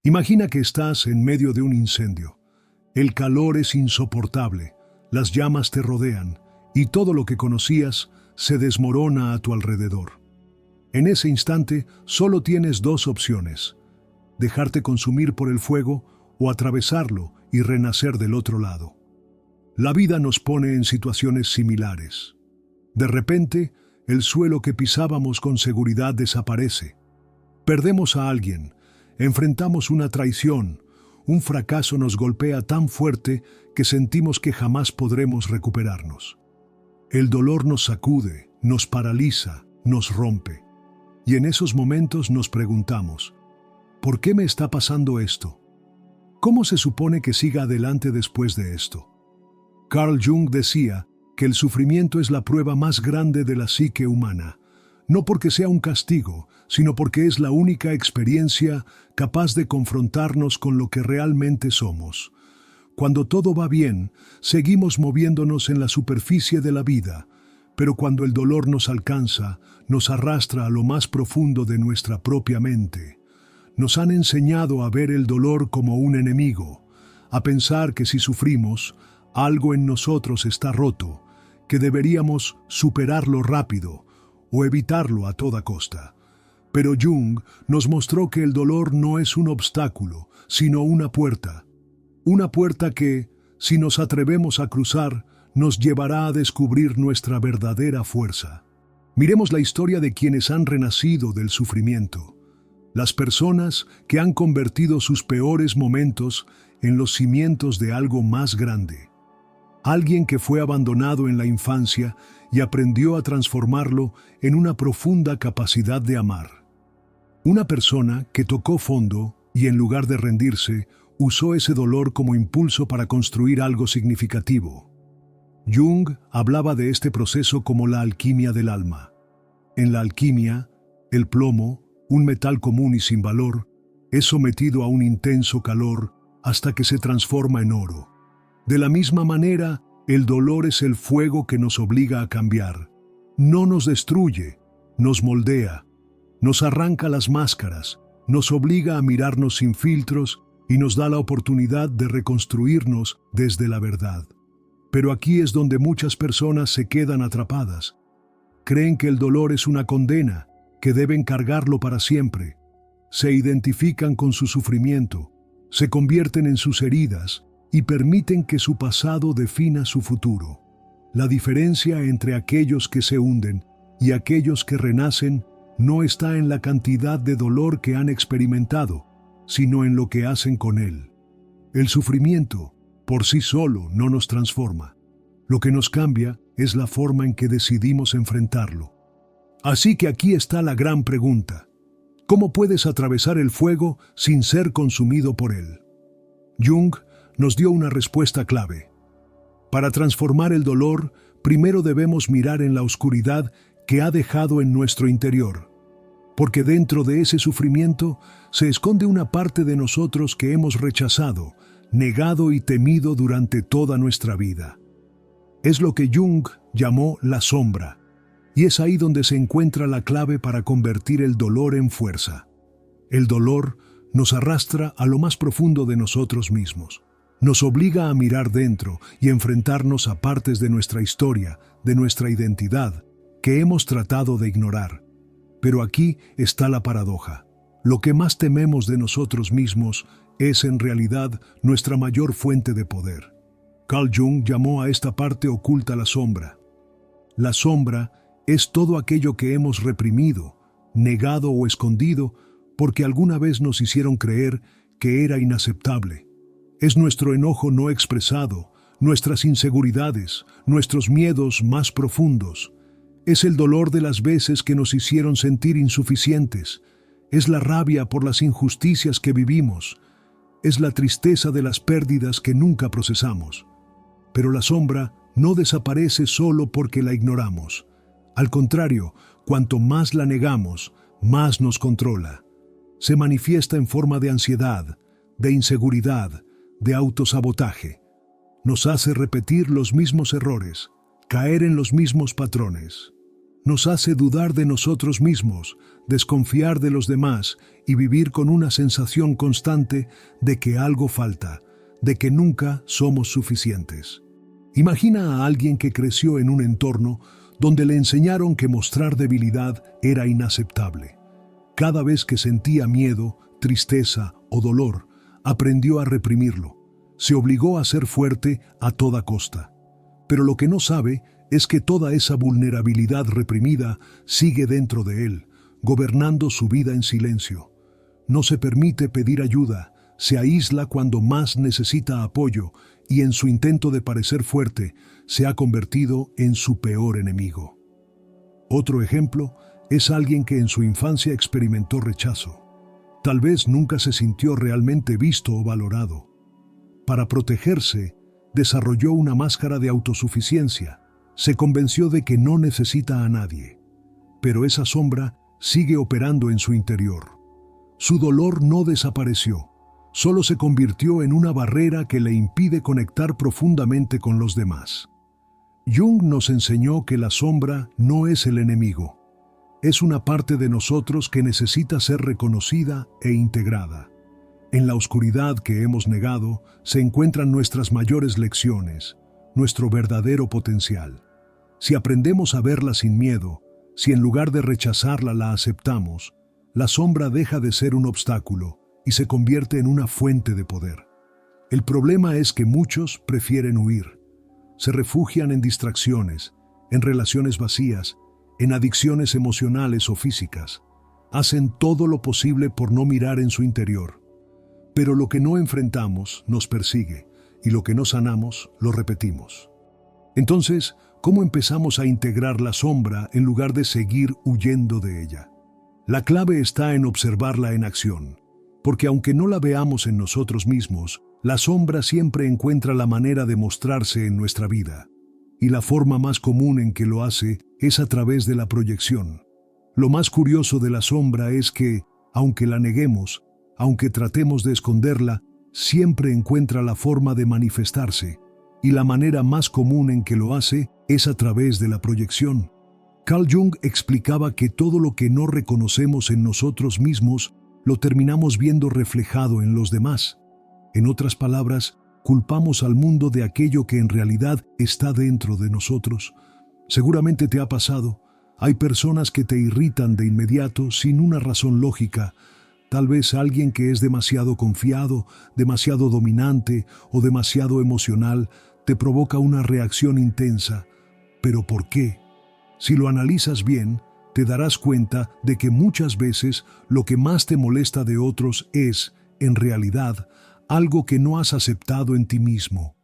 Imagina que estás en medio de un incendio. El calor es insoportable, las llamas te rodean y todo lo que conocías se desmorona a tu alrededor. En ese instante solo tienes dos opciones: dejarte consumir por el fuego o atravesarlo y renacer del otro lado. La vida nos pone en situaciones similares. De repente, el suelo que pisábamos con seguridad desaparece. Perdemos a alguien, enfrentamos una traición, un fracaso nos golpea tan fuerte que sentimos que jamás podremos recuperarnos. El dolor nos sacude, nos paraliza, nos rompe. Y en esos momentos nos preguntamos: ¿por qué me está pasando esto? ¿Cómo se supone que siga adelante después de esto? Carl Jung decía que el sufrimiento es la prueba más grande de la psique humana, no porque sea un castigo, sino porque es la única experiencia capaz de confrontarnos con lo que realmente somos. Cuando todo va bien, seguimos moviéndonos en la superficie de la vida, pero cuando el dolor nos alcanza, nos arrastra a lo más profundo de nuestra propia mente. Nos han enseñado a ver el dolor como un enemigo, a pensar que si sufrimos, algo en nosotros está roto, que deberíamos superarlo rápido o evitarlo a toda costa. Pero Jung nos mostró que el dolor no es un obstáculo, sino una puerta. Una puerta que, si nos atrevemos a cruzar, nos llevará a descubrir nuestra verdadera fuerza. Miremos la historia de quienes han renacido del sufrimiento. Las personas que han convertido sus peores momentos en los cimientos de algo más grande. Alguien que fue abandonado en la infancia y aprendió a transformarlo en una profunda capacidad de amar. Una persona que tocó fondo y, en lugar de rendirse, usó ese dolor como impulso para construir algo significativo. Jung hablaba de este proceso como la alquimia del alma. En la alquimia, el plomo, un metal común y sin valor, es sometido a un intenso calor hasta que se transforma en oro. De la misma manera, el dolor es el fuego que nos obliga a cambiar. No nos destruye, nos moldea, nos arranca las máscaras, nos obliga a mirarnos sin filtros y nos da la oportunidad de reconstruirnos desde la verdad. Pero aquí es donde muchas personas se quedan atrapadas. Creen que el dolor es una condena, que deben cargarlo para siempre. Se identifican con su sufrimiento, se convierten en sus heridas y permiten que su pasado defina su futuro. La diferencia entre aquellos que se hunden y aquellos que renacen no está en la cantidad de dolor que han experimentado, sino en lo que hacen con él. El sufrimiento, por sí solo, no nos transforma. Lo que nos cambia es la forma en que decidimos enfrentarlo. Así que aquí está la gran pregunta: ¿cómo puedes atravesar el fuego sin ser consumido por él? Jung nos dio una respuesta clave. Para transformar el dolor, primero debemos mirar en la oscuridad que ha dejado en nuestro interior, porque dentro de ese sufrimiento se esconde una parte de nosotros que hemos rechazado, negado y temido durante toda nuestra vida. Es lo que Jung llamó la sombra, y es ahí donde se encuentra la clave para convertir el dolor en fuerza. El dolor nos arrastra a lo más profundo de nosotros mismos. Nos obliga a mirar dentro y enfrentarnos a partes de nuestra historia, de nuestra identidad, que hemos tratado de ignorar. Pero aquí está la paradoja. Lo que más tememos de nosotros mismos es en realidad nuestra mayor fuente de poder. Carl Jung llamó a esta parte oculta la sombra. La sombra es todo aquello que hemos reprimido, negado o escondido porque alguna vez nos hicieron creer que era inaceptable. Es nuestro enojo no expresado, nuestras inseguridades, nuestros miedos más profundos. Es el dolor de las veces que nos hicieron sentir insuficientes. Es la rabia por las injusticias que vivimos. Es la tristeza de las pérdidas que nunca procesamos. Pero la sombra no desaparece solo porque la ignoramos. Al contrario, cuanto más la negamos, más nos controla. Se manifiesta en forma de ansiedad, de inseguridad, de autosabotaje. Nos hace repetir los mismos errores, caer en los mismos patrones. Nos hace dudar de nosotros mismos, desconfiar de los demás y vivir con una sensación constante de que algo falta, de que nunca somos suficientes. Imagina a alguien que creció en un entorno donde le enseñaron que mostrar debilidad era inaceptable. Cada vez que sentía miedo, tristeza o dolor, aprendió a reprimirlo. Se obligó a ser fuerte a toda costa. Pero lo que no sabe es que toda esa vulnerabilidad reprimida sigue dentro de él, gobernando su vida en silencio. No se permite pedir ayuda, se aísla cuando más necesita apoyo y en su intento de parecer fuerte se ha convertido en su peor enemigo. Otro ejemplo es alguien que en su infancia experimentó rechazo. Tal vez nunca se sintió realmente visto o valorado. Para protegerse, desarrolló una máscara de autosuficiencia. Se convenció de que no necesita a nadie. Pero esa sombra sigue operando en su interior. Su dolor no desapareció, solo se convirtió en una barrera que le impide conectar profundamente con los demás. Jung nos enseñó que la sombra no es el enemigo. Es una parte de nosotros que necesita ser reconocida e integrada. En la oscuridad que hemos negado se encuentran nuestras mayores lecciones, nuestro verdadero potencial. Si aprendemos a verla sin miedo, si en lugar de rechazarla la aceptamos, la sombra deja de ser un obstáculo y se convierte en una fuente de poder. El problema es que muchos prefieren huir. Se refugian en distracciones, en relaciones vacías, en adicciones emocionales o físicas. Hacen todo lo posible por no mirar en su interior. Pero lo que no enfrentamos nos persigue, y lo que no sanamos lo repetimos. Entonces, ¿cómo empezamos a integrar la sombra en lugar de seguir huyendo de ella? La clave está en observarla en acción, porque aunque no la veamos en nosotros mismos, la sombra siempre encuentra la manera de mostrarse en nuestra vida. Y la forma más común en que lo hace es a través de la proyección. Lo más curioso de la sombra es que, aunque la neguemos, aunque tratemos de esconderla, siempre encuentra la forma de manifestarse, y la manera más común en que lo hace es a través de la proyección. Carl Jung explicaba que todo lo que no reconocemos en nosotros mismos lo terminamos viendo reflejado en los demás. En otras palabras, culpamos al mundo de aquello que en realidad está dentro de nosotros. Seguramente te ha pasado. Hay personas que te irritan de inmediato sin una razón lógica. Tal vez alguien que es demasiado confiado, demasiado dominante o demasiado emocional te provoca una reacción intensa. ¿Pero por qué? Si lo analizas bien, te darás cuenta de que muchas veces lo que más te molesta de otros es, en realidad, algo que no has aceptado en ti mismo.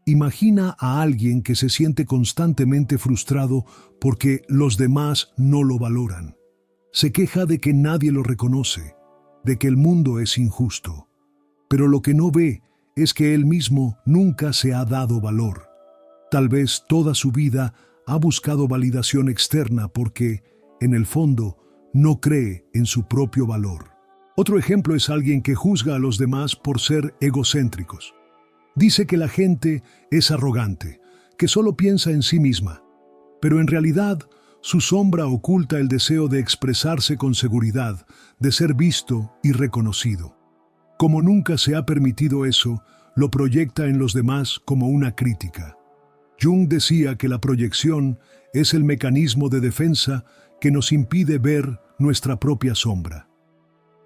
Imagina a alguien que se siente constantemente frustrado porque los demás no lo valoran. Se queja de que nadie lo reconoce, de que el mundo es injusto. Pero lo que no ve es que él mismo nunca se ha dado valor. Tal vez toda su vida ha buscado validación externa porque, en el fondo, no cree en su propio valor. Otro ejemplo es alguien que juzga a los demás por ser egocéntricos. Dice que la gente es arrogante, que solo piensa en sí misma, pero en realidad su sombra oculta el deseo de expresarse con seguridad, de ser visto y reconocido. Como nunca se ha permitido eso, lo proyecta en los demás como una crítica. Jung decía que la proyección es el mecanismo de defensa que nos impide ver nuestra propia sombra.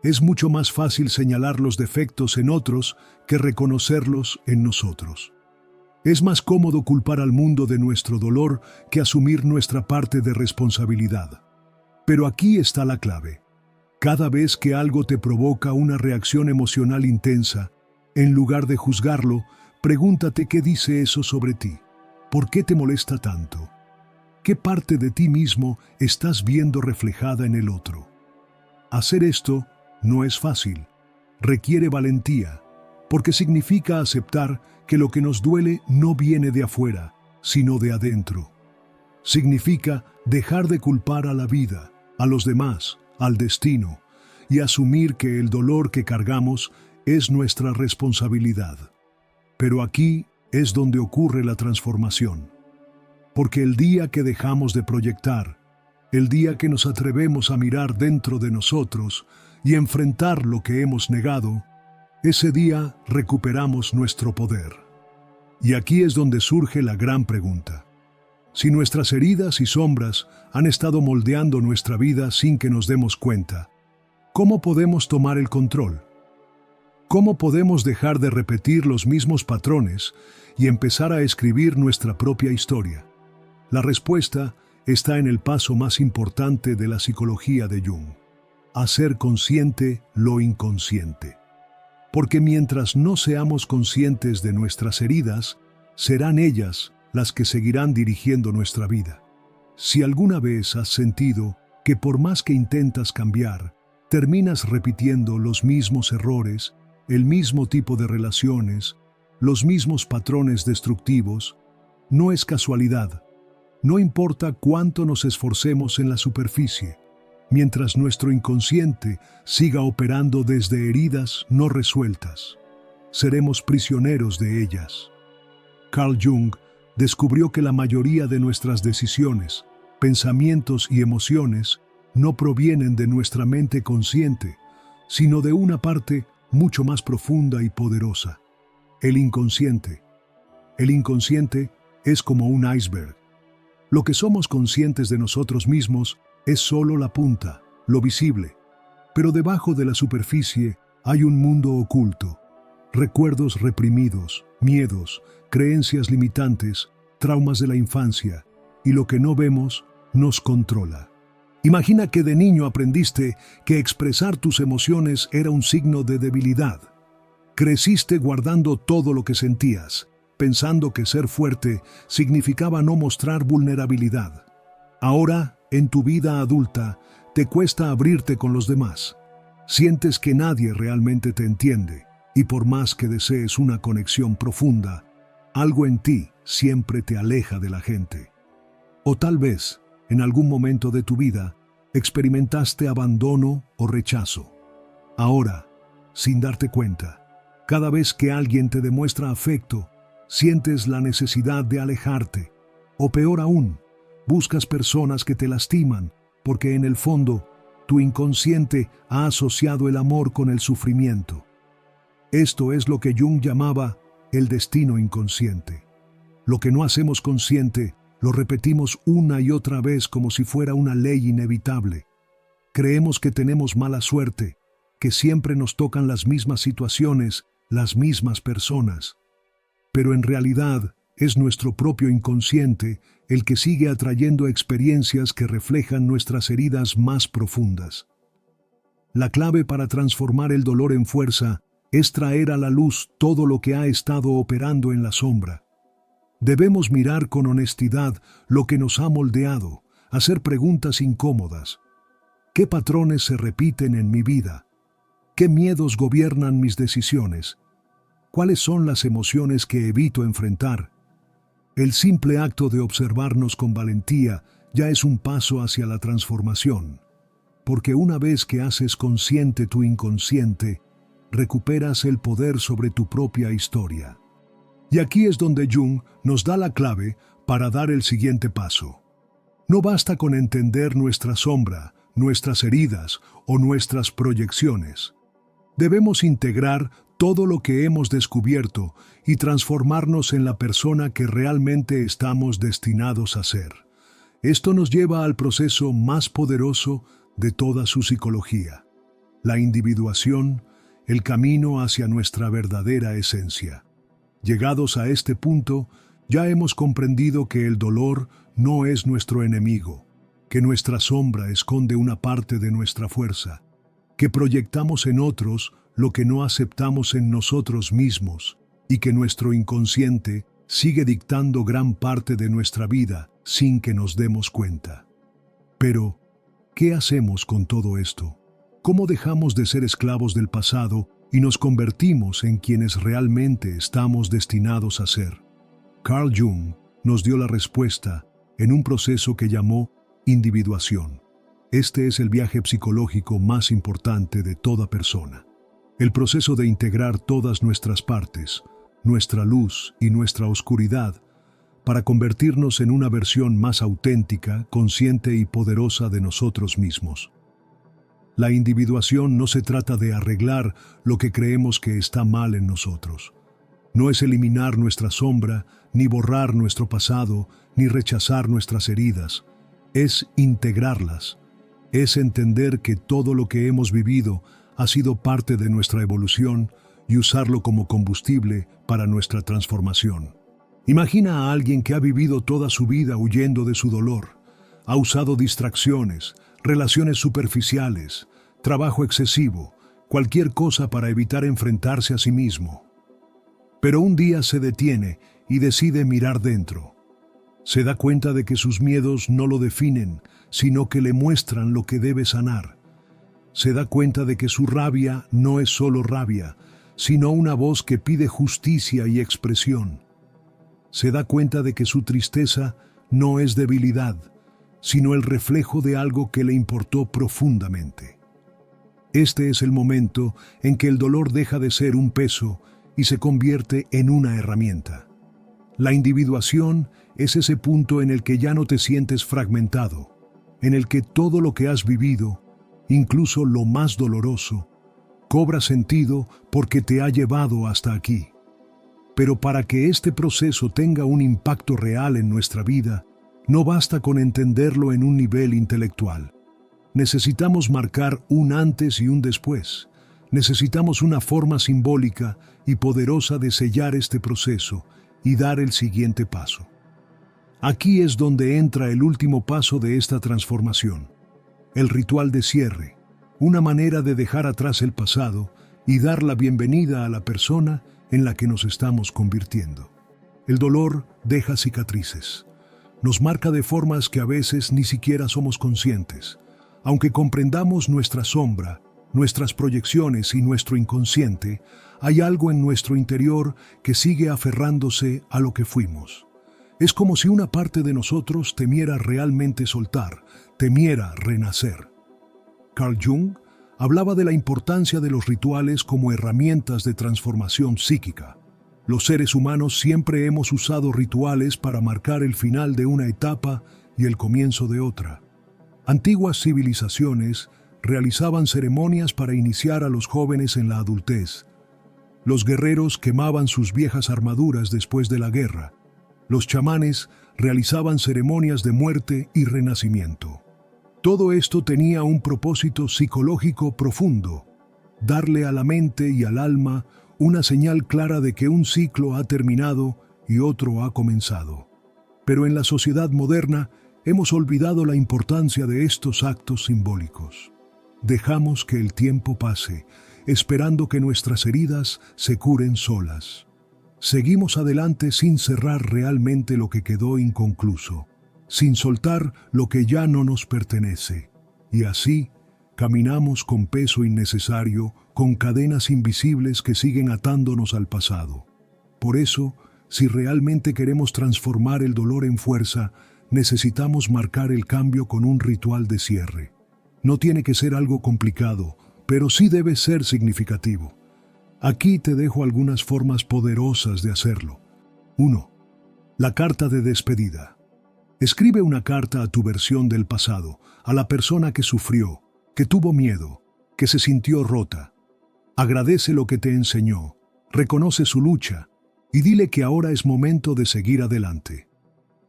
Es mucho más fácil señalar los defectos en otros que reconocerlos en nosotros. Es más cómodo culpar al mundo de nuestro dolor que asumir nuestra parte de responsabilidad. Pero aquí está la clave. Cada vez que algo te provoca una reacción emocional intensa, en lugar de juzgarlo, pregúntate qué dice eso sobre ti. ¿Por qué te molesta tanto? ¿Qué parte de ti mismo estás viendo reflejada en el otro? Hacer esto no es fácil. Requiere valentía, porque significa aceptar que lo que nos duele no viene de afuera, sino de adentro. Significa dejar de culpar a la vida, a los demás, al destino, y asumir que el dolor que cargamos es nuestra responsabilidad. Pero aquí es donde ocurre la transformación. Porque el día que dejamos de proyectar, El día que nos atrevemos a mirar dentro de nosotros y enfrentar lo que hemos negado, ese día recuperamos nuestro poder. Y aquí es donde surge la gran pregunta. Si nuestras heridas y sombras han estado moldeando nuestra vida sin que nos demos cuenta, ¿cómo podemos tomar el control? ¿Cómo podemos dejar de repetir los mismos patrones y empezar a escribir nuestra propia historia? La respuesta está en el paso más importante de la psicología de Jung: hacer consciente lo inconsciente. Porque mientras no seamos conscientes de nuestras heridas, serán ellas las que seguirán dirigiendo nuestra vida. Si alguna vez has sentido que por más que intentas cambiar, terminas repitiendo los mismos errores, el mismo tipo de relaciones, los mismos patrones destructivos, no es casualidad. No importa cuánto nos esforcemos en la superficie, mientras nuestro inconsciente siga operando desde heridas no resueltas, seremos prisioneros de ellas. Carl Jung descubrió que la mayoría de nuestras decisiones, pensamientos y emociones no provienen de nuestra mente consciente, sino de una parte mucho más profunda y poderosa: el inconsciente. El inconsciente es como un iceberg. Lo que somos conscientes de nosotros mismos es solo la punta, lo visible. Pero debajo de la superficie hay un mundo oculto: recuerdos reprimidos, miedos, creencias limitantes, traumas de la infancia, y lo que no vemos nos controla. Imagina que de niño aprendiste que expresar tus emociones era un signo de debilidad. Creciste guardando todo lo que sentías, pensando que ser fuerte significaba no mostrar vulnerabilidad. Ahora, en tu vida adulta, te cuesta abrirte con los demás. Sientes que nadie realmente te entiende, y por más que desees una conexión profunda, algo en ti siempre te aleja de la gente. O tal vez, en algún momento de tu vida, experimentaste abandono o rechazo. Ahora, sin darte cuenta, cada vez que alguien te demuestra afecto, sientes la necesidad de alejarte. O peor aún, buscas personas que te lastiman, porque en el fondo, tu inconsciente ha asociado el amor con el sufrimiento. Esto es lo que Jung llamaba el destino inconsciente. Lo que no hacemos consciente, lo repetimos una y otra vez como si fuera una ley inevitable. Creemos que tenemos mala suerte, que siempre nos tocan las mismas situaciones, las mismas personas. Pero en realidad es nuestro propio inconsciente el que sigue atrayendo experiencias que reflejan nuestras heridas más profundas. La clave para transformar el dolor en fuerza es traer a la luz todo lo que ha estado operando en la sombra. Debemos mirar con honestidad lo que nos ha moldeado, hacer preguntas incómodas. ¿Qué patrones se repiten en mi vida? ¿Qué miedos gobiernan mis decisiones? ¿Cuáles son las emociones que evito enfrentar? El simple acto de observarnos con valentía ya es un paso hacia la transformación, porque una vez que haces consciente tu inconsciente, recuperas el poder sobre tu propia historia. Y aquí es donde Jung nos da la clave para dar el siguiente paso. No basta con entender nuestra sombra, nuestras heridas o nuestras proyecciones. Debemos integrar todo lo que hemos descubierto y transformarnos en la persona que realmente estamos destinados a ser. Esto nos lleva al proceso más poderoso de toda su psicología: la individuación, el camino hacia nuestra verdadera esencia. Llegados a este punto, ya hemos comprendido que el dolor no es nuestro enemigo, que nuestra sombra esconde una parte de nuestra fuerza, que proyectamos en otros lo que no aceptamos en nosotros mismos, y que nuestro inconsciente sigue dictando gran parte de nuestra vida sin que nos demos cuenta. Pero, ¿qué hacemos con todo esto? ¿Cómo dejamos de ser esclavos del pasado y nos convertimos en quienes realmente estamos destinados a ser? Carl Jung nos dio la respuesta en un proceso que llamó individuación. Este es el viaje psicológico más importante de toda persona. El proceso de integrar todas nuestras partes, nuestra luz y nuestra oscuridad, para convertirnos en una versión más auténtica, consciente y poderosa de nosotros mismos. La individuación no se trata de arreglar lo que creemos que está mal en nosotros. No es eliminar nuestra sombra, ni borrar nuestro pasado, ni rechazar nuestras heridas. Es integrarlas. Es entender que todo lo que hemos vivido ha sido parte de nuestra evolución y usarlo como combustible para nuestra transformación. Imagina a alguien que ha vivido toda su vida huyendo de su dolor. Ha usado distracciones, relaciones superficiales, trabajo excesivo, cualquier cosa para evitar enfrentarse a sí mismo. Pero un día se detiene y decide mirar dentro. Se da cuenta de que sus miedos no lo definen, sino que le muestran lo que debe sanar. Se da cuenta de que su rabia no es solo rabia, sino una voz que pide justicia y expresión. Se da cuenta de que su tristeza no es debilidad, sino el reflejo de algo que le importó profundamente. Este es el momento en que el dolor deja de ser un peso y se convierte en una herramienta. La individuación es ese punto en el que ya no te sientes fragmentado, en el que todo lo que has vivido, incluso lo más doloroso, cobra sentido porque te ha llevado hasta aquí. Pero para que este proceso tenga un impacto real en nuestra vida, no basta con entenderlo en un nivel intelectual. Necesitamos marcar un antes y un después. Necesitamos una forma simbólica y poderosa de sellar este proceso y dar el siguiente paso. Aquí es donde entra el último paso de esta transformación, el ritual de cierre, una manera de dejar atrás el pasado y dar la bienvenida a la persona en la que nos estamos convirtiendo. El dolor deja cicatrices. Nos marca de formas que a veces ni siquiera somos conscientes. Aunque comprendamos nuestra sombra, nuestras proyecciones y nuestro inconsciente, hay algo en nuestro interior que sigue aferrándose a lo que fuimos. Es como si una parte de nosotros temiera realmente soltar, temiera renacer. Carl Jung hablaba de la importancia de los rituales como herramientas de transformación psíquica. Los seres humanos siempre hemos usado rituales para marcar el final de una etapa y el comienzo de otra. Antiguas civilizaciones realizaban ceremonias para iniciar a los jóvenes en la adultez. Los guerreros quemaban sus viejas armaduras después de la guerra. Los chamanes realizaban ceremonias de muerte y renacimiento. Todo esto tenía un propósito psicológico profundo: darle a la mente y al alma una señal clara de que un ciclo ha terminado y otro ha comenzado. Pero en la sociedad moderna hemos olvidado la importancia de estos actos simbólicos. Dejamos que el tiempo pase, esperando que nuestras heridas se curen solas. Seguimos adelante sin cerrar realmente lo que quedó inconcluso, sin soltar lo que ya no nos pertenece. Y así, caminamos con peso innecesario, con cadenas invisibles que siguen atándonos al pasado. Por eso, si realmente queremos transformar el dolor en fuerza, necesitamos marcar el cambio con un ritual de cierre. No tiene que ser algo complicado, pero sí debe ser significativo. Aquí te dejo algunas formas poderosas de hacerlo. 1. La carta de despedida. Escribe una carta a tu versión del pasado, a la persona que sufrió, que tuvo miedo, que se sintió rota. Agradece lo que te enseñó, reconoce su lucha y dile que ahora es momento de seguir adelante.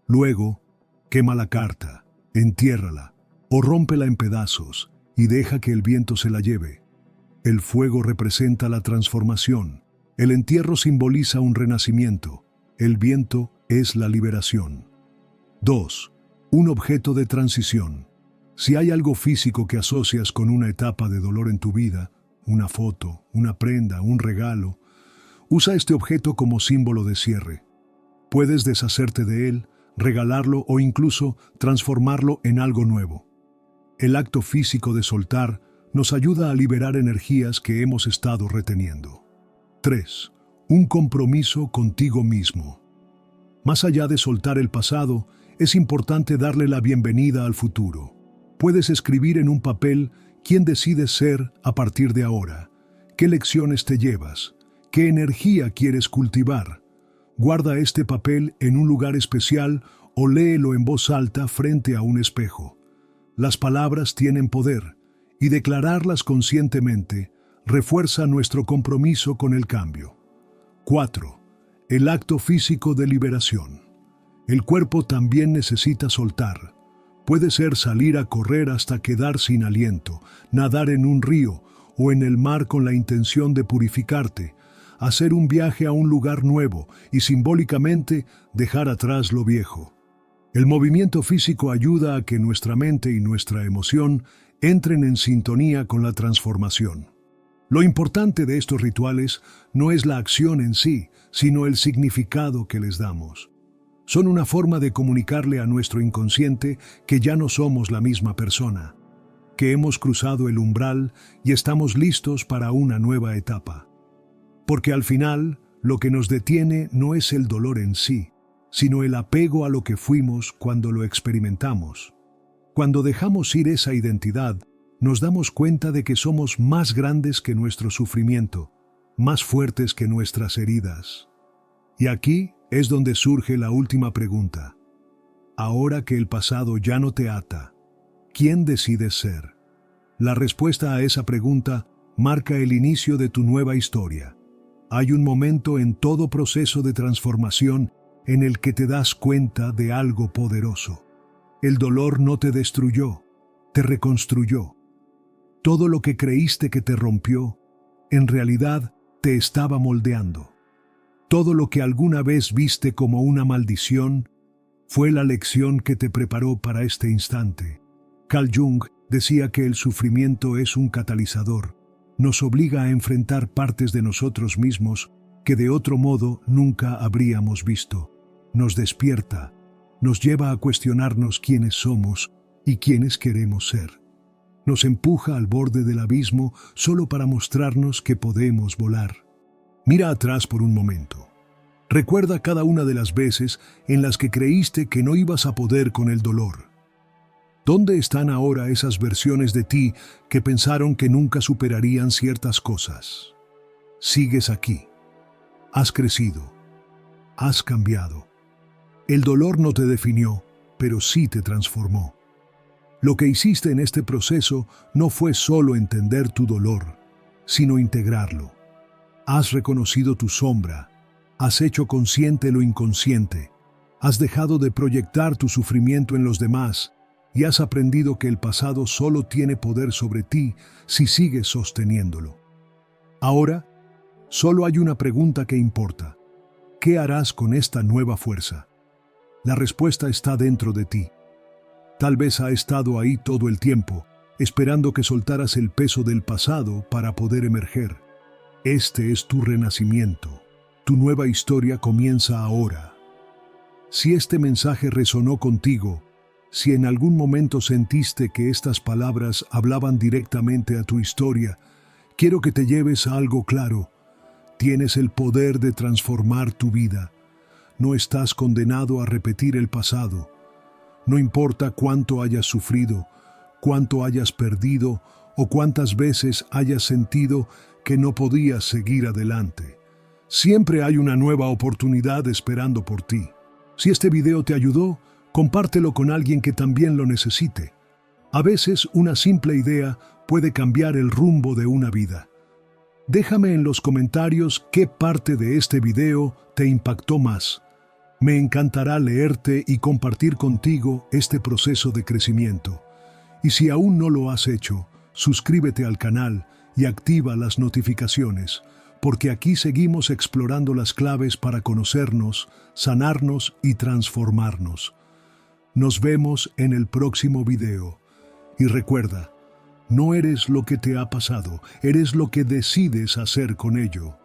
Luego, quema la carta, entiérrala o rómpela en pedazos y deja que el viento se la lleve. El fuego representa la transformación, el entierro simboliza un renacimiento, el viento es la liberación. 2. Un objeto de transición. Si hay algo físico que asocias con una etapa de dolor en tu vida, una foto, una prenda, un regalo, usa este objeto como símbolo de cierre. Puedes deshacerte de él, regalarlo o incluso transformarlo en algo nuevo. El acto físico de soltar nos ayuda a liberar energías que hemos estado reteniendo. 3. Un compromiso contigo mismo. Más allá de soltar el pasado, es importante darle la bienvenida al futuro. Puedes escribir en un papel quién decides ser a partir de ahora, qué lecciones te llevas, qué energía quieres cultivar. Guarda este papel en un lugar especial o léelo en voz alta frente a un espejo. Las palabras tienen poder, y declararlas conscientemente refuerza nuestro compromiso con el cambio. 4. El acto físico de liberación. El cuerpo también necesita soltar. Puede ser salir a correr hasta quedar sin aliento, nadar en un río o en el mar con la intención de purificarte, hacer un viaje a un lugar nuevo y simbólicamente dejar atrás lo viejo. El movimiento físico ayuda a que nuestra mente y nuestra emoción entren en sintonía con la transformación. Lo importante de estos rituales no es la acción en sí, sino el significado que les damos. Son una forma de comunicarle a nuestro inconsciente que ya no somos la misma persona, que hemos cruzado el umbral y estamos listos para una nueva etapa. Porque al final, lo que nos detiene no es el dolor en sí, sino el apego a lo que fuimos cuando lo experimentamos. Cuando dejamos ir esa identidad, nos damos cuenta de que somos más grandes que nuestro sufrimiento, más fuertes que nuestras heridas. Y aquí es donde surge la última pregunta. Ahora que el pasado ya no te ata, ¿quién decides ser? La respuesta a esa pregunta marca el inicio de tu nueva historia. Hay un momento en todo proceso de transformación en el que te das cuenta de algo poderoso. El dolor no te destruyó, te reconstruyó. Todo lo que creíste que te rompió, en realidad te estaba moldeando. Todo lo que alguna vez viste como una maldición, fue la lección que te preparó para este instante. Carl Jung decía que el sufrimiento es un catalizador. Nos obliga a enfrentar partes de nosotros mismos que de otro modo nunca habríamos visto. Nos despierta, nos lleva a cuestionarnos quiénes somos y quiénes queremos ser. Nos empuja al borde del abismo solo para mostrarnos que podemos volar. Mira atrás por un momento. Recuerda cada una de las veces en las que creíste que no ibas a poder con el dolor. ¿Dónde están ahora esas versiones de ti que pensaron que nunca superarían ciertas cosas? Sigues aquí. Has crecido. Has cambiado. El dolor no te definió, pero sí te transformó. Lo que hiciste en este proceso no fue solo entender tu dolor, sino integrarlo. Has reconocido tu sombra, has hecho consciente lo inconsciente, has dejado de proyectar tu sufrimiento en los demás y has aprendido que el pasado solo tiene poder sobre ti si sigues sosteniéndolo. Ahora, solo hay una pregunta que importa. ¿Qué harás con esta nueva fuerza? La respuesta está dentro de ti. Tal vez ha estado ahí todo el tiempo, esperando que soltaras el peso del pasado para poder emerger. Este es tu renacimiento. Tu nueva historia comienza ahora. Si este mensaje resonó contigo, si en algún momento sentiste que estas palabras hablaban directamente a tu historia, quiero que te lleves a algo claro. Tienes el poder de transformar tu vida. No estás condenado a repetir el pasado. No importa cuánto hayas sufrido, cuánto hayas perdido o cuántas veces hayas sentido que no podías seguir adelante. Siempre hay una nueva oportunidad esperando por ti. Si este video te ayudó, compártelo con alguien que también lo necesite. A veces una simple idea puede cambiar el rumbo de una vida. Déjame en los comentarios qué parte de este video te impactó más. Me encantará leerte y compartir contigo este proceso de crecimiento. Y si aún no lo has hecho, suscríbete al canal y activa las notificaciones, porque aquí seguimos explorando las claves para conocernos, sanarnos y transformarnos. Nos vemos en el próximo video. Y recuerda, no eres lo que te ha pasado, eres lo que decides hacer con ello.